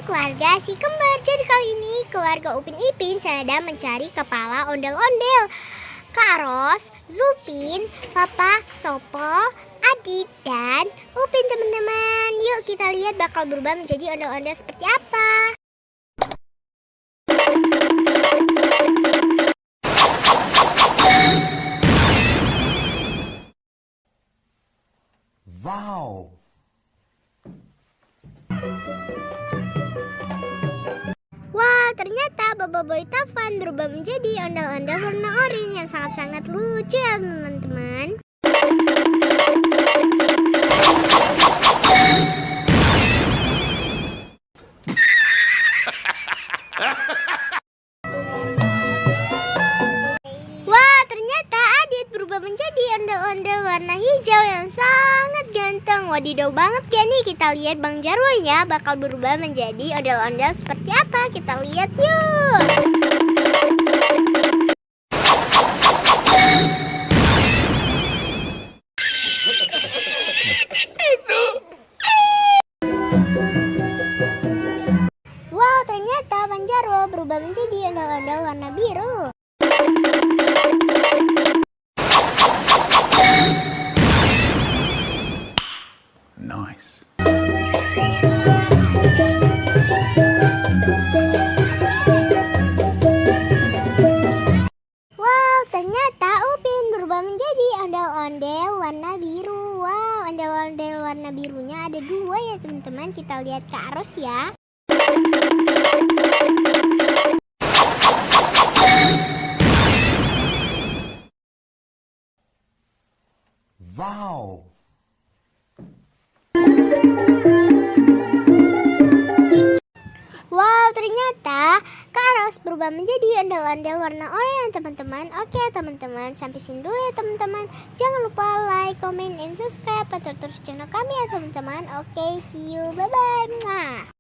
keluarga si kembar. Jadi kali ini keluarga Upin Ipin sedang mencari kepala ondel-ondel. Kak Ros, Zulpin, Papa, Sopo, Adit, dan Upin teman-teman. Yuk kita lihat bakal berubah menjadi ondel-ondel seperti apa. Wow. Wah, ternyata Bobo Boy Tavan berubah menjadi ondel-ondel warna oranye yang sangat-sangat lucu ya teman-teman. Wah, ternyata Adit berubah menjadi ondel-ondel warna hijau yang sangat ganteng. Wadidaw banget ya nih. Kita lihat Bang Jarwonya bakal berubah menjadi ondel-ondel seperti apa. Kita lihat yuk. Wow, ternyata Bang Jarwo berubah menjadi ondel-ondel warna biru. Nice. Wow, ternyata Upin berubah menjadi ondel-ondel warna biru. Wow, ondel-ondel warna birunya ada dua ya teman-teman. Kita lihat ke arus ya. Wow. Wow, ternyata Kak Ros berubah menjadi ondel-ondel warna oranye teman-teman. Oke teman-teman, sampai sini dulu ya teman-teman. Jangan lupa like, comment, and subscribe. Pantau terus channel kami ya teman-teman. Oke, see you, bye-bye.